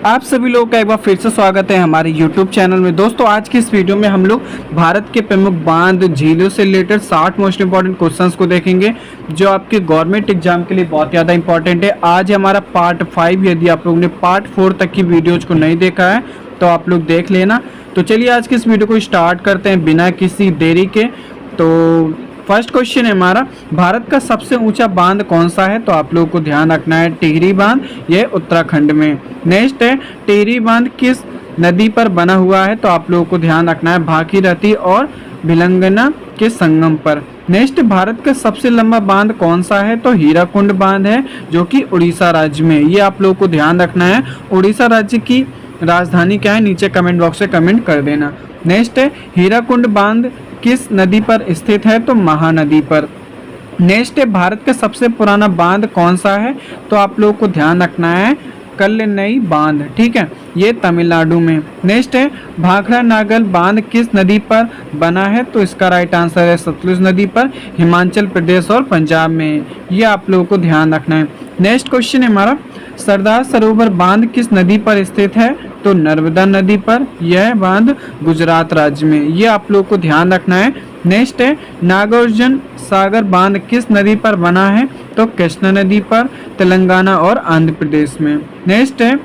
आप सभी लोगों का एक बार फिर से स्वागत है हमारे YouTube चैनल में। दोस्तों आज की इस वीडियो में हम लोग भारत के प्रमुख बांध झीलों से रिलेटेड 60 मोस्ट इंपॉर्टेंट क्वेश्चंस को देखेंगे जो आपके गवर्नमेंट एग्जाम के लिए बहुत ज़्यादा इंपॉर्टेंट है। आज हमारा पार्ट 5, यदि आप लोगों ने पार्ट 4 तक की वीडियोज को नहीं देखा है तो आप लोग देख लेना। तो चलिए आज की इस वीडियो को स्टार्ट करते हैं बिना किसी देरी के। तो फर्स्ट क्वेश्चन है हमारा, भारत का सबसे ऊंचा बांध कौन सा है? तो आप लोगों को ध्यान रखना है टिहरी बांध, यह उत्तराखंड में। नेक्स्ट है, टिहरी बांध किस नदी पर बना हुआ है? तो आप लोगों को ध्यान रखना है भागीरथी और भिलंगना के संगम पर। नेक्स्ट, भारत का सबसे लंबा बांध कौन सा है? तो हीराकुंड बांध है जो कि उड़ीसा राज्य में। ये आप लोगों को ध्यान रखना है। उड़ीसा राज्य की राजधानी क्या है? नीचे कमेंट बॉक्स में कमेंट कर देना। नेक्स्ट है, हीराकुंड बांध किस नदी पर स्थित है? तो महानदी पर। नेक्स्ट है, भारत का सबसे पुराना बांध कौन सा है? तो आप लोगों को ध्यान रखना है कल्लनई बांध, ठीक है, ये तमिलनाडु में। नेक्स्ट है, भाखड़ा नागल बांध किस नदी पर बना है? तो इसका राइट आंसर है सतलुज नदी पर, हिमाचल प्रदेश और पंजाब में। ये आप लोगों को ध्यान रखना है। नेक्स्ट क्वेश्चन है हमारा, सरदार सरोवर बांध किस नदी पर स्थित है? तो नर्मदा नदी पर। यह बांध गुजरात राज्य में। ये आप लोगों को ध्यान रखना है। नेक्स्ट है, नागार्जुन सागर बांध किस नदी पर बना है? तो कृष्णा नदी पर, तेलंगाना और आंध्र प्रदेश में। नेक्स्ट है,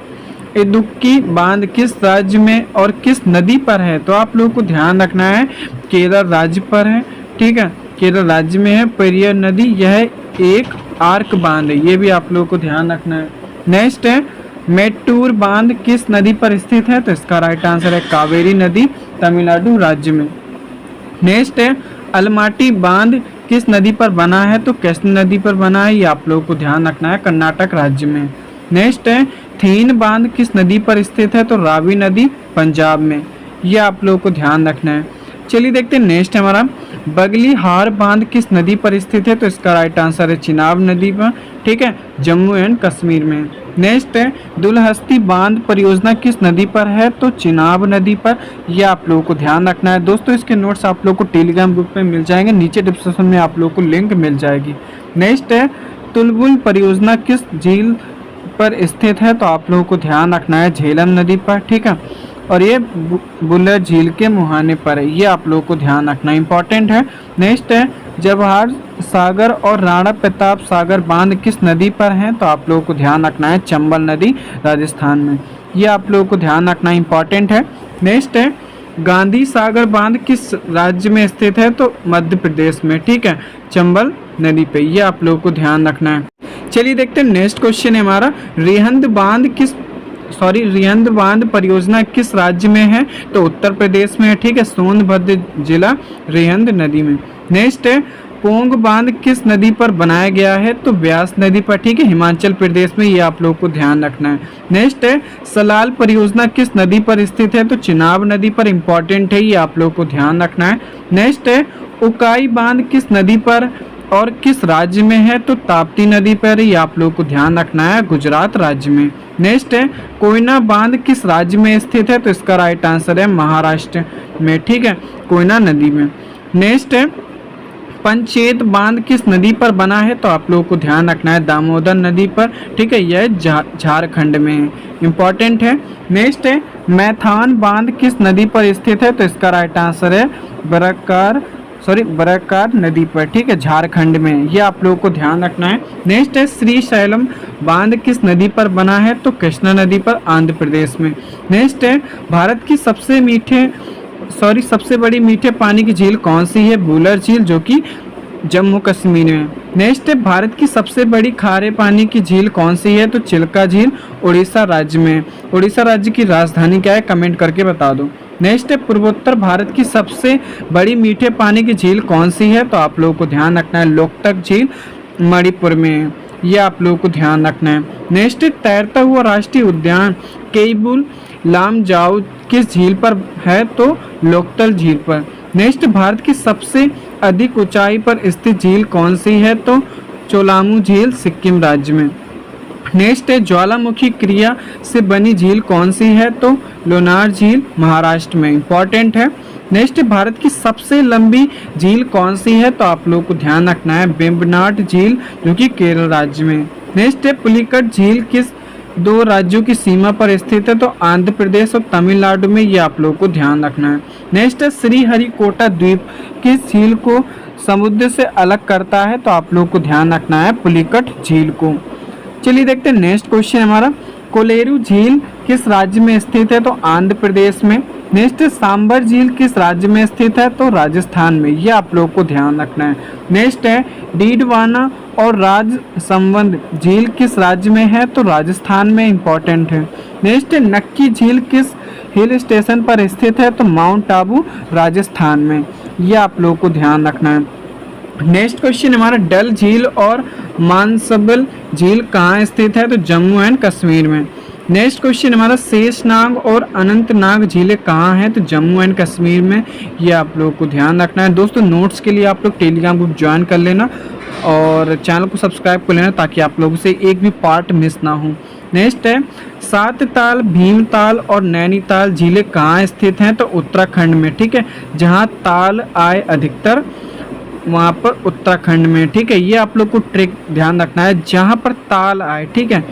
इदुक्की बांध किस राज्य में और किस नदी पर है? तो आप लोगों को ध्यान रखना है केरल राज्य पर है, ठीक है, केरल राज्य में है पेरियार नदी। यह एक आर्क बांध है, ये भी आप लोगों को ध्यान रखना है। नेक्स्ट है, मेट्टूर बांध किस नदी पर स्थित है? तो इसका राइट आंसर है कावेरी नदी, तमिलनाडु राज्य में। नेक्स्ट है, अलमाटी बांध किस नदी पर बना है? तो कृष्ण नदी पर बना है। ये आप लोगों को ध्यान रखना है कर्नाटक राज्य में। नेक्स्ट है, थीन बांध किस नदी पर स्थित है? तो रावी नदी, पंजाब में। ये आप लोगों को ध्यान रखना है। चलिए देखते हैं नेक्स्ट हमारा, बगली हार बांध किस नदी पर स्थित है? तो इसका राइट आंसर है चिनाब नदी पर, ठीक है, जम्मू एंड कश्मीर में। नेक्स्ट है, दुलहस्ती बांध परियोजना किस नदी पर है? तो चिनाब नदी पर। यह आप लोगों को ध्यान रखना है। दोस्तों इसके नोट्स आप लोगों को टेलीग्राम ग्रुप में मिल जाएंगे, नीचे डिस्क्रिप्शन में आप लोगों को लिंक मिल जाएगी। नेक्स्ट है, तुलबुल परियोजना किस झील पर स्थित है? तो आप लोगों को ध्यान रखना है झेलम नदी पर, ठीक है, और ये बुल्लर झील के मुहाने पर है। ये आप लोगों को ध्यान रखना इंपॉर्टेंट है। नेक्स्ट है, जवाहर सागर और राणा प्रताप सागर बांध किस नदी पर हैं? तो आप लोगों को ध्यान रखना है चंबल नदी, राजस्थान में। ये आप लोगों को ध्यान रखना इंपॉर्टेंट है। नेक्स्ट है, गांधी सागर बांध किस राज्य में स्थित है? तो मध्य प्रदेश में, ठीक है, चंबल नदी पे। ये आप लोगों को ध्यान रखना है। चलिए देखते हैं नेक्स्ट क्वेश्चन है हमारा, रिहंद बांध परियोजना किस राज्य में है? तो उत्तर प्रदेश में है, ठीक है, सोनभद्र जिला, रिहंद नदी में। नेक्स्ट है, पोंग बांध किस नदी पर बनाया गया है? तो ब्यास नदी पर, ठीक है, हिमाचल प्रदेश में। ये आप लोगों को ध्यान रखना है। नेक्स्ट है, सलाल परियोजना किस नदी पर स्थित है? तो चिनाब नदी पर, इंपॉर्टेंट है, ये आप लोगों को ध्यान रखना है। नेक्स्ट है, उकाई बांध किस नदी पर और किस राज्य में है? तो ताप्ती नदी पर। ये आप लोगों को ध्यान रखना है गुजरात राज्य में। नेक्स्ट है, कोयना बांध किस राज्य में स्थित है? तो इसका राइट आंसर है महाराष्ट्र में, ठीक है, कोयना नदी में। नेक्स्ट है, पंचेत बांध किस नदी पर बना है? तो आप लोगों को ध्यान रखना है दामोदर नदी पर, ठीक है, यह झारखंड में है, इंपॉर्टेंट है। नेक्स्ट है, मैथान बांध किस नदी पर स्थित है? तो इसका राइट आंसर है बरकार नदी पर, ठीक है, झारखंड में। ये आप लोगों को ध्यान रखना है। नेक्स्ट है, श्रीशैलम बांध किस नदी पर बना है? तो कृष्णा नदी पर, आंध्र प्रदेश में। नेक्स्ट है, भारत की सबसे बड़ी मीठे पानी की झील कौन सी है? बुलर झील, जो कि जम्मू कश्मीर में। नेक्स्ट है, भारत की सबसे बड़ी खारे पानी की झील कौन सी है? तो चिल्का झील, उड़ीसा राज्य में। उड़ीसा राज्य की राजधानी क्या है? कमेंट करके बता दो। नेक्स्ट है, पूर्वोत्तर भारत की सबसे बड़ी मीठे पानी की झील कौन सी है? तो आप लोगों को ध्यान रखना है लोकटक झील, मणिपुर में। ये आप लोगों को ध्यान रखना है। नेक्स्ट, तैरता हुआ राष्ट्रीय उद्यान केबुल लामजाओ किस झील पर है? तो लोकतल झील पर। नेक्स्ट, भारत की सबसे अधिक ऊंचाई पर स्थित झील कौन सी है? तो चोलामू झील, सिक्किम राज्य में। नेक्स्ट है, ज्वालामुखी क्रिया से बनी झील कौन सी है? तो लोनार झील, महाराष्ट्र में, इंपॉर्टेंट है। नेक्स्ट, भारत की सबसे लंबी झील कौन सी है? तो आप लोगों को ध्यान रखना है वेम्बनाड झील, जो कि केरल राज्य में। नेक्स्ट है, पुलिकट झील किस दो राज्यों की सीमा पर स्थित है, तो आंध्र प्रदेश और तमिलनाडु में, ये आप लोगों को ध्यान रखना है। नेक्स्ट है श्रीहरिकोटा द्वीप किस झील को समुद्र से अलग करता है, तो आप लोगों को ध्यान रखना है पुलिकट झील को। चलिए देखते हैं नेक्स्ट क्वेश्चन हमारा, कोलेरू झील किस राज्य में स्थित है, तो आंध्र प्रदेश में। नेक्स्ट सांबर झील किस राज्य में स्थित है, तो राजस्थान में, ये आप लोग को ध्यान रखना है। नेक्स्ट है डीडवाना और राजसमंद झील किस राज्य में है, तो राजस्थान में, इंपॉर्टेंट है। नेक्स्ट है नक्की झील किस हिल स्टेशन पर स्थित है, तो माउंट आबू राजस्थान में, ये आप लोग को ध्यान रखना है। नेक्स्ट क्वेश्चन हमारा डल झील और मानसबल झील कहाँ स्थित है, तो जम्मू एंड कश्मीर में। नेक्स्ट क्वेश्चन हमारा शेषनाग और अनंतनाग झीलें कहाँ हैं, तो जम्मू एंड कश्मीर में, ये आप लोगों को ध्यान रखना है। दोस्तों नोट्स के लिए आप लोग टेलीग्राम ग्रुप ज्वाइन कर लेना और चैनल को सब्सक्राइब कर लेना ताकि आप लोगों से एक भी पार्ट मिस ना हो। नेक्स्ट है सात ताल, भीमताल और नैनीताल झीलें कहाँ स्थित हैं, तो उत्तराखंड में, ठीक है। जहाँ ताल आए अधिकतर वहाँ पर उत्तराखंड में, ठीक है। ये आप लोग को ट्रिक ध्यान रखना है, जहाँ पर ताल आए, ठीक है,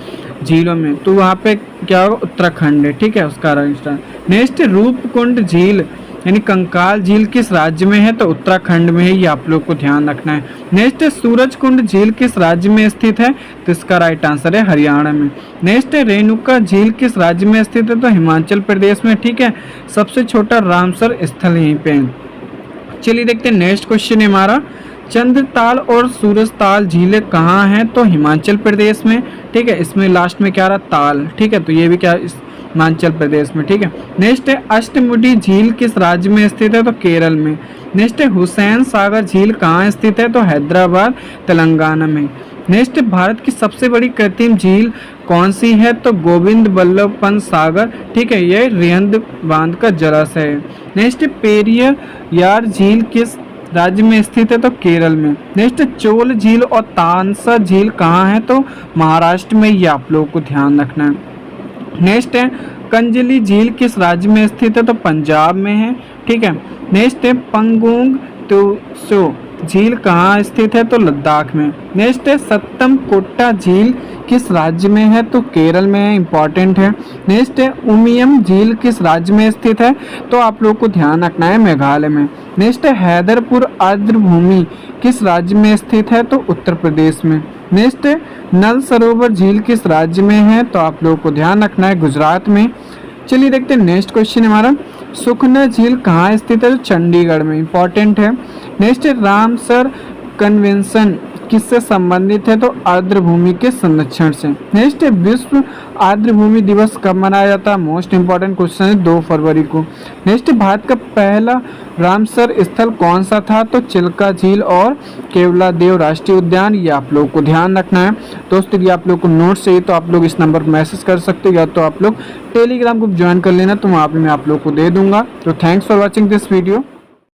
झीलों में, तो वहाँ पे क्या होगा, उत्तराखंड है, ठीक है, उसका राजस्थान। नेक्स्ट रूपकुंड झील यानी कंकाल झील किस राज्य में है, तो उत्तराखंड में है, ये आप लोग को ध्यान रखना है। नेक्स्ट सूरजकुंड झील किस राज्य में स्थित है, तो इसका राइट आंसर है हरियाणा में। नेक्स्ट रेणुका झील किस राज्य में स्थित है, तो हिमाचल प्रदेश में, ठीक है। सबसे छोटा रामसर स्थल यहीं पे है। चलिए देखते हैं नेक्स्ट क्वेश्चन है हमारा, चंद्रताल और सूरजताल झीलें कहाँ हैं, तो हिमाचल प्रदेश में, ठीक है। इसमें लास्ट में क्या रहा, ताल, ठीक है, तो ये भी क्या हिमाचल प्रदेश में, ठीक है। नेक्स्ट है अष्टमुडी झील किस राज्य में स्थित है, तो केरल में। नेक्स्ट है हुसैन सागर झील कहाँ स्थित है, तो हैदराबाद तेलंगाना में। नेक्स्ट भारत की सबसे बड़ी कृत्रिम झील कौन सी है, तो गोविंद बल्लभ पंत सागर, ठीक है, ये रिहंद बांध का जलाशय है। नेक्स्ट पेरियार झील किस राज्य में स्थित है, तो केरल में। नेक्स्ट चोल झील और तानसा झील कहाँ है, तो महाराष्ट्र में, ये आप लोगों को ध्यान रखना है। नेक्स्ट है कंजली झील किस राज्य में स्थित है, तो पंजाब में है, ठीक है। नेक्स्ट है पंगोंग त्सो झील कहाँ स्थित है, तो लद्दाख में। नेक्स्ट है सत्तम कोट्टा झील किस राज्य में है, तो केरल में है, इंपॉर्टेंट है। नेक्स्ट है उमियम झील किस राज्य में स्थित है, तो आप लोग को ध्यान रखना है, मेघालय में। नेक्स्ट है हैदरपुर आर्द्रभूमि किस राज्य में स्थित है, तो उत्तर प्रदेश में। नेक्स्ट है नल सरोवर झील किस राज्य में है, तो आप लोग को ध्यान रखना है, गुजरात में। चलिए देखते हैं नेक्स्ट क्वेश्चन हमारा, सुखना झील कहाँ स्थित है, तो चंडीगढ़ में, इंपॉर्टेंट है। नेक्स्ट है रामसर कन्वेंशन किससे संबंधित है, तो आर्द्रभूमि के संरक्षण से। नेक्स्ट है विश्व आर्द्रभूमि दिवस कब मनाया जाता है, मोस्ट इंपॉर्टेंट क्वेश्चन है, 2 फरवरी को। नेक्स्ट भारत का पहला रामसर स्थल कौन सा था, तो चिल्का झील और केवलादेव राष्ट्रीय उद्यान, ये आप लोग को ध्यान रखना है। दोस्तों यदि आप लोग को नोट्स चाहिए तो आप लोग इस नंबर पर मैसेज कर सकते हो, या तो आप लोग टेलीग्राम ग्रुप ज्वाइन कर लेना, तो वहाँ पर मैं आप लोग को दे दूंगा। तो thanks for watching this video.